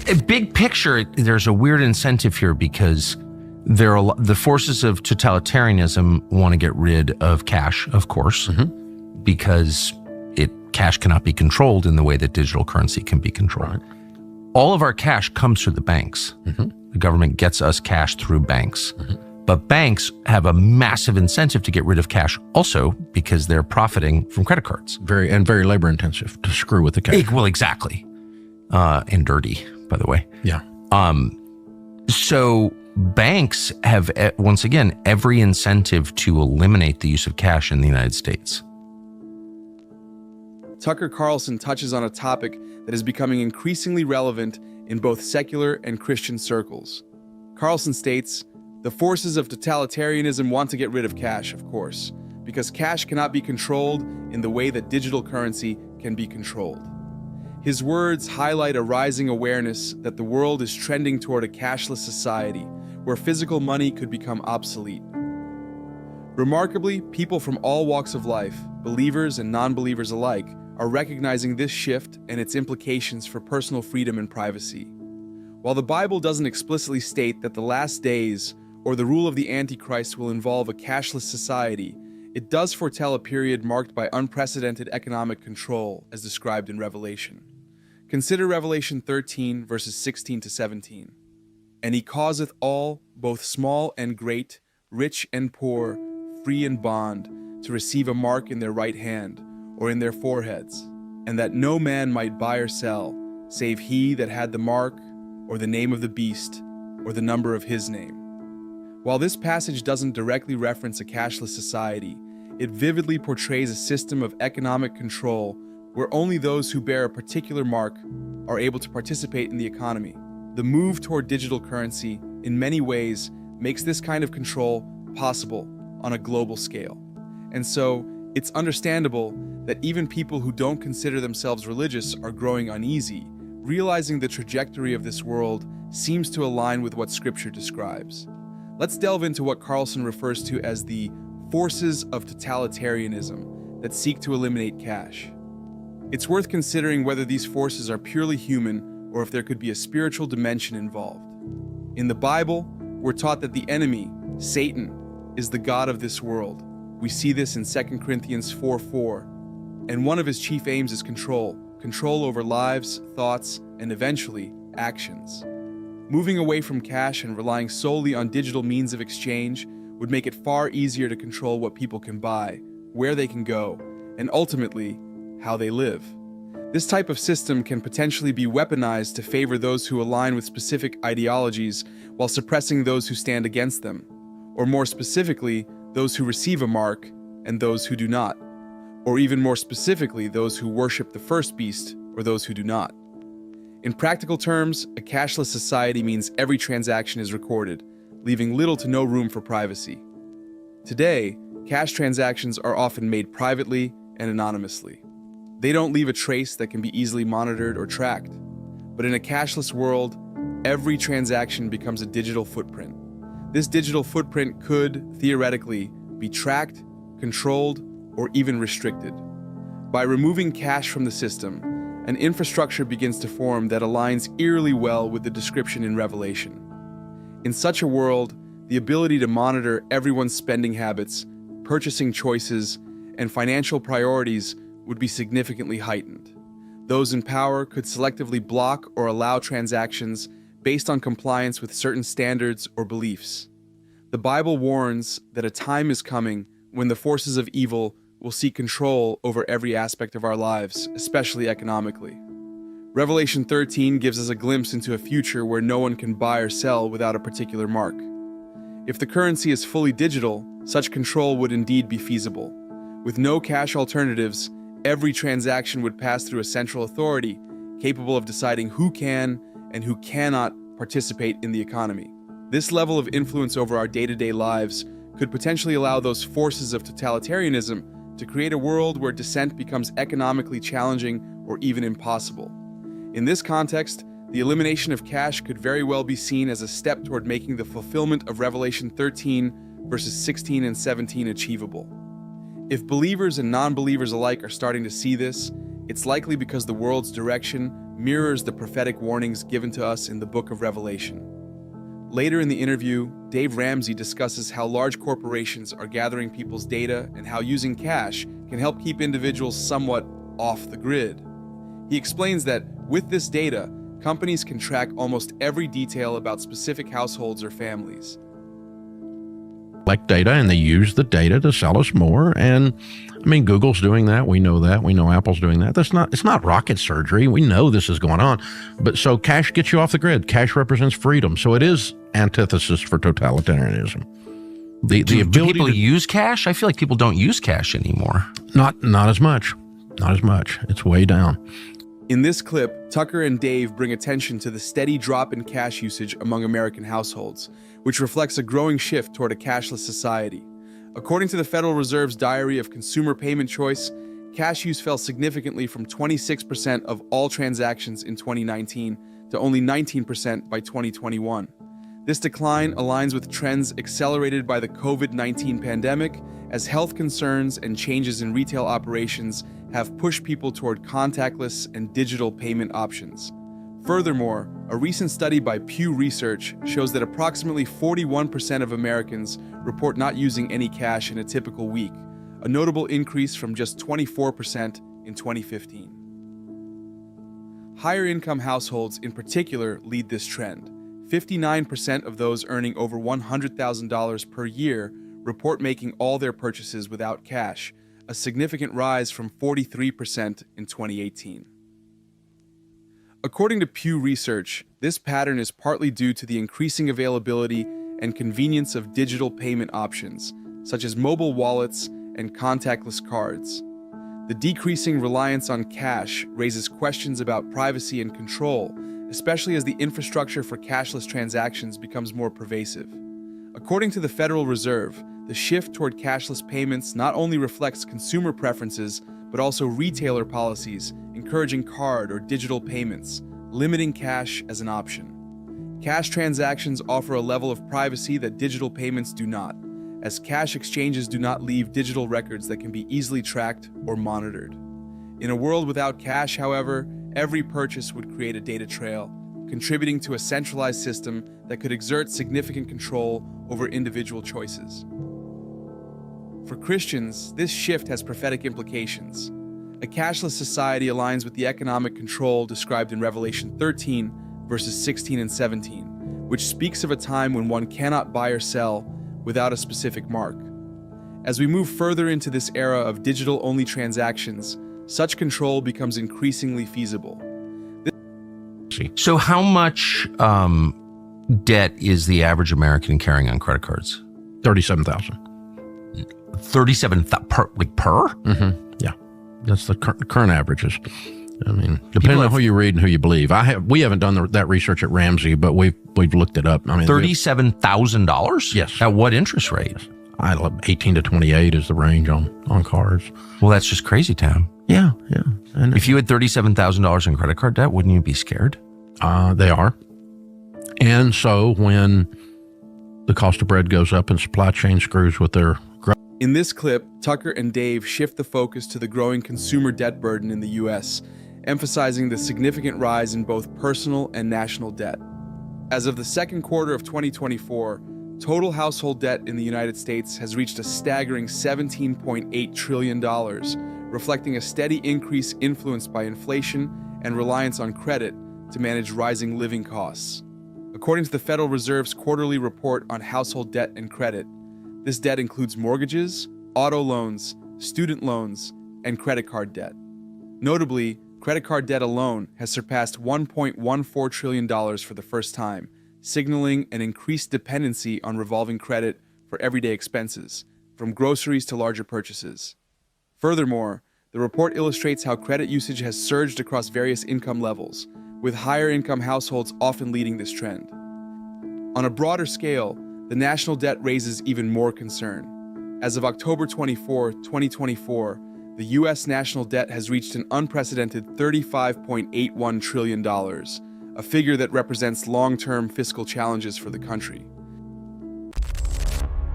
A big picture, there's a weird incentive here because the forces of totalitarianism want to get rid of cash, of course, because cash cannot be controlled in the way that digital currency can be controlled. Right. All of our cash comes through the banks. The government gets us cash through banks. But banks have a massive incentive to get rid of cash also because they're profiting from credit cards. Very labor intensive to screw with the cash. Well, exactly. And dirty, by the way. Yeah. So banks have, once again, every incentive to eliminate the use of cash in the United States. Tucker Carlson touches on a topic that is becoming increasingly relevant in both secular and Christian circles. Carlson states, "The forces of totalitarianism want to get rid of cash, of course, because cash cannot be controlled in the way that digital currency can be controlled." His words highlight a rising awareness that the world is trending toward a cashless society where physical money could become obsolete. Remarkably, people from all walks of life, believers and non-believers alike, are recognizing this shift and its implications for personal freedom and privacy. While the Bible doesn't explicitly state that the last days or the rule of the Antichrist will involve a cashless society, it does foretell a period marked by unprecedented economic control, as described in Revelation. Consider Revelation 13, verses 16 to 17. "And he causeth all, both small and great, rich and poor, free and bond, to receive a mark in their right hand, or in their foreheads, and that no man might buy or sell, save he that had the mark, or the name of the beast, or the number of his name." While this passage doesn't directly reference a cashless society, it vividly portrays a system of economic control where only those who bear a particular mark are able to participate in the economy. The move toward digital currency, in many ways, makes this kind of control possible on a global scale. And so, it's understandable that even people who don't consider themselves religious are growing uneasy, realizing the trajectory of this world seems to align with what Scripture describes. Let's delve into what Carlson refers to as the forces of totalitarianism that seek to eliminate cash. It's worth considering whether these forces are purely human or if there could be a spiritual dimension involved. In the Bible, we're taught that the enemy, Satan, is the god of this world. We see this in 2 Corinthians 4:4, and one of his chief aims is control over lives, thoughts, and eventually, actions. Moving away from cash and relying solely on digital means of exchange would make it far easier to control what people can buy, where they can go, and ultimately, how they live. This type of system can potentially be weaponized to favor those who align with specific ideologies while suppressing those who stand against them, or more specifically, those who receive a mark and those who do not, or even more specifically, those who worship the first beast or those who do not. In practical terms, a cashless society means every transaction is recorded, leaving little to no room for privacy. Today, cash transactions are often made privately and anonymously. They don't leave a trace that can be easily monitored or tracked. But in a cashless world, every transaction becomes a digital footprint. This digital footprint could, theoretically, be tracked, controlled, or even restricted. By removing cash from the system, an infrastructure begins to form that aligns eerily well with the description in Revelation. In such a world, the ability to monitor everyone's spending habits, purchasing choices, and financial priorities would be significantly heightened. Those in power could selectively block or allow transactions based on compliance with certain standards or beliefs. The Bible warns that a time is coming when the forces of evil will seek control over every aspect of our lives, especially economically. Revelation 13 gives us a glimpse into a future where no one can buy or sell without a particular mark. If the currency is fully digital, such control would indeed be feasible. With no cash alternatives, every transaction would pass through a central authority capable of deciding who can and who cannot participate in the economy. This level of influence over our day-to-day lives could potentially allow those forces of totalitarianism to create a world where dissent becomes economically challenging or even impossible. In this context, the elimination of cash could very well be seen as a step toward making the fulfillment of Revelation 13, verses 16 and 17 achievable. If believers and non-believers alike are starting to see this, it's likely because the world's direction mirrors the prophetic warnings given to us in the book of Revelation. Later in the interview, Dave Ramsey discusses how large corporations are gathering people's data and how using cash can help keep individuals somewhat off the grid. He explains that with this data, companies can track almost every detail about specific households or families. Collect data, and they use the data to sell us more. And I mean, Google's doing that. We know that. We know Apple's doing that. It's not rocket surgery. We know this is going on. But so cash gets you off the grid. Cash represents freedom. So it is antithesis for totalitarianism. The Do ability people to use cash? I feel like people don't use cash anymore. not as much. Not as much. It's way down. In this clip, Tucker and Dave bring attention to the steady drop in cash usage among American households, which reflects a growing shift toward a cashless society. According to the Federal Reserve's Diary of Consumer Payment Choice, cash use fell significantly from 26% of all transactions in 2019 to only 19% by 2021. This decline aligns with trends accelerated by the COVID-19 pandemic, as health concerns and changes in retail operations have pushed people toward contactless and digital payment options. Furthermore, a recent study by Pew Research shows that approximately 41% of Americans report not using any cash in a typical week, a notable increase from just 24% in 2015. Higher income households in particular lead this trend. 59% of those earning over $100,000 per year report making all their purchases without cash, a significant rise from 43% in 2018. According to Pew Research, this pattern is partly due to the increasing availability and convenience of digital payment options, such as mobile wallets and contactless cards. The decreasing reliance on cash raises questions about privacy and control, especially as the infrastructure for cashless transactions becomes more pervasive. According to the Federal Reserve, the shift toward cashless payments not only reflects consumer preferences, but also retailer policies encouraging card or digital payments, limiting cash as an option. Cash transactions offer a level of privacy that digital payments do not, as cash exchanges do not leave digital records that can be easily tracked or monitored. In a world without cash, however, every purchase would create a data trail, contributing to a centralized system that could exert significant control over individual choices. For Christians, this shift has prophetic implications. A cashless society aligns with the economic control described in Revelation 13, verses 16 and 17, which speaks of a time when one cannot buy or sell without a specific mark. As we move further into this era of digital-only transactions, such control becomes increasingly feasible. So how much debt is the average American carrying on credit cards? $37,000. 37,000 per? Mm-hmm. Yeah, that's the current averages. I mean, depending on who you read and who you believe. We haven't done that research at Ramsey, but we've looked it up. I mean, $37,000? Yes. At what interest rate? 18 to 28 is the range on cards. Well, that's just crazy town. Yeah. And if you had $37,000 in credit card debt, wouldn't you be scared? They are. And so when the cost of bread goes up and supply chain screws with their In this clip, Tucker and Dave shift the focus to the growing consumer debt burden in the U.S., emphasizing the significant rise in both personal and national debt. As of the second quarter of 2024, total household debt in the United States has reached a staggering $17.8 trillion, reflecting a steady increase influenced by inflation and reliance on credit to manage rising living costs. According to the Federal Reserve's quarterly report on household debt and credit, this debt includes mortgages, auto loans, student loans, and credit card debt. Notably, credit card debt alone has surpassed $1.14 trillion for the first time, signaling an increased dependency on revolving credit for everyday expenses, from groceries to larger purchases. Furthermore, the report illustrates how credit usage has surged across various income levels, with higher income households often leading this trend. On a broader scale, the national debt raises even more concern. As of October 24, 2024, the U.S. national debt has reached an unprecedented $35.81 trillion, a figure that represents long-term fiscal challenges for the country.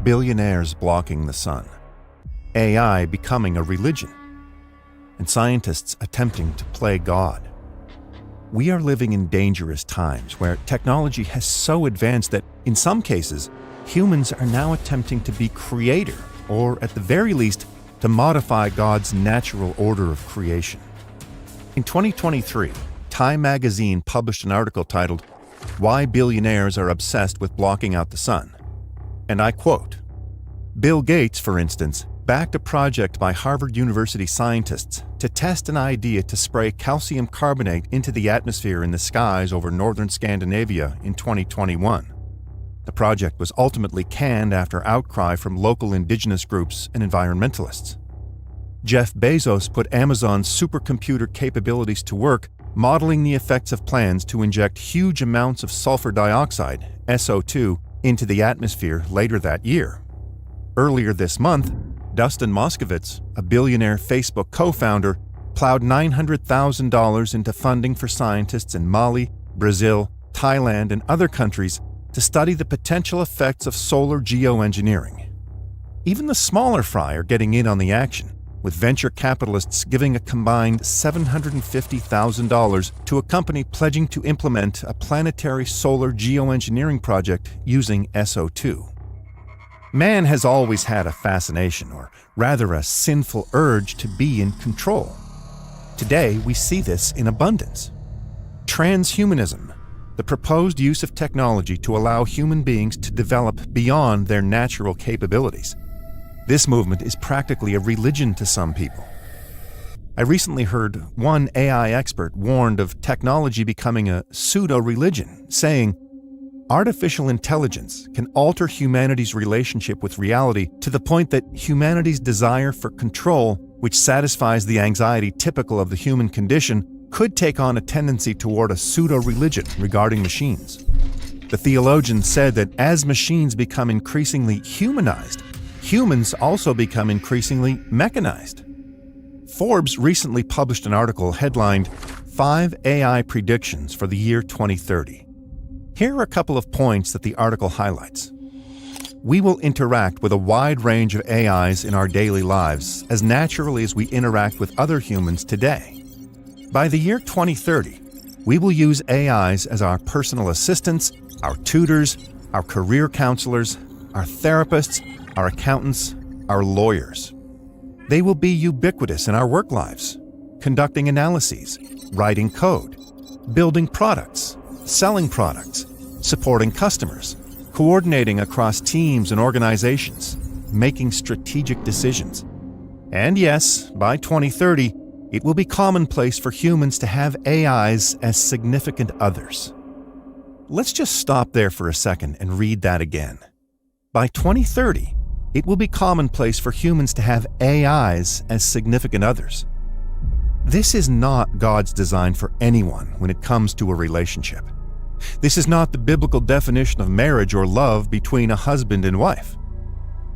Billionaires blocking the sun, AI becoming a religion, and scientists attempting to play God. We are living in dangerous times where technology has so advanced that, in some cases, humans are now attempting to be creator, or at the very least, to modify God's natural order of creation. In 2023, Time magazine published an article titled, "Why Billionaires Are Obsessed with Blocking Out the Sun." And I quote, "Bill Gates, for instance, backed a project by Harvard University scientists to test an idea to spray calcium carbonate into the atmosphere in the skies over northern Scandinavia in 2021. The project was ultimately canned after outcry from local indigenous groups and environmentalists. Jeff Bezos put Amazon's supercomputer capabilities to work, modeling the effects of plans to inject huge amounts of sulfur dioxide, SO2, into the atmosphere later that year. Earlier this month, Dustin Moskovitz, a billionaire Facebook co-founder, plowed $900,000 into funding for scientists in Mali, Brazil, Thailand, and other countries to study the potential effects of solar geoengineering. Even the smaller fry are getting in on the action, with venture capitalists giving a combined $750,000 to a company pledging to implement a planetary solar geoengineering project using SO2. Man has always had a fascination, or rather a sinful urge, to be in control. Today, we see this in abundance. Transhumanism, the proposed use of technology to allow human beings to develop beyond their natural capabilities. This movement is practically a religion to some people. I recently heard one AI expert warned of technology becoming a pseudo-religion, saying, "Artificial intelligence can alter humanity's relationship with reality to the point that humanity's desire for control, which satisfies the anxiety typical of the human condition, could take on a tendency toward a pseudo-religion regarding machines." The theologian said that as machines become increasingly humanized, humans also become increasingly mechanized. Forbes recently published an article headlined, "5 AI Predictions for the Year 2030. Here are a couple of points that the article highlights. We will interact with a wide range of AIs in our daily lives as naturally as we interact with other humans today. By the year 2030, we will use AIs as our personal assistants, our tutors, our career counselors, our therapists, our accountants, our lawyers. They will be ubiquitous in our work lives, conducting analyses, writing code, building products, selling products, supporting customers, coordinating across teams and organizations, making strategic decisions. And yes, by 2030, it will be commonplace for humans to have AIs as significant others." Let's just stop there for a second and read that again. By 2030, it will be commonplace for humans to have AIs as significant others. This is not God's design for anyone when it comes to a relationship. This is not the biblical definition of marriage or love between a husband and wife.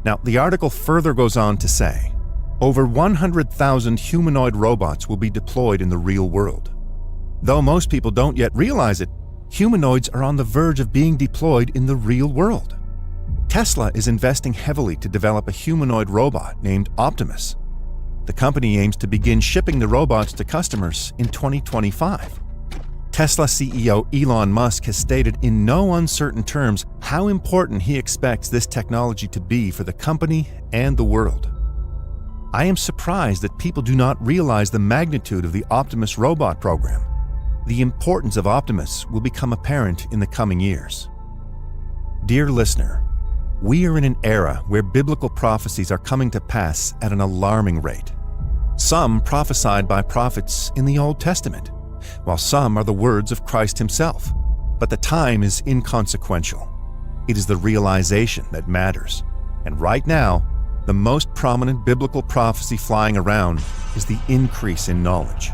Now, the article further goes on to say, over 100,000 humanoid robots will be deployed in the real world. Though most people don't yet realize it, humanoids are on the verge of being deployed in the real world. Tesla is investing heavily to develop a humanoid robot named Optimus. The company aims to begin shipping the robots to customers in 2025. Tesla CEO Elon Musk has stated in no uncertain terms how important he expects this technology to be for the company and the world. I am surprised that people do not realize the magnitude of the Optimus robot program. The importance of Optimus will become apparent in the coming years. Dear listener, we are in an era where biblical prophecies are coming to pass at an alarming rate. Some prophesied by prophets in the Old Testament, while some are the words of Christ himself. But the time is inconsequential. It is the realization that matters. And right now, the most prominent biblical prophecy flying around is the increase in knowledge.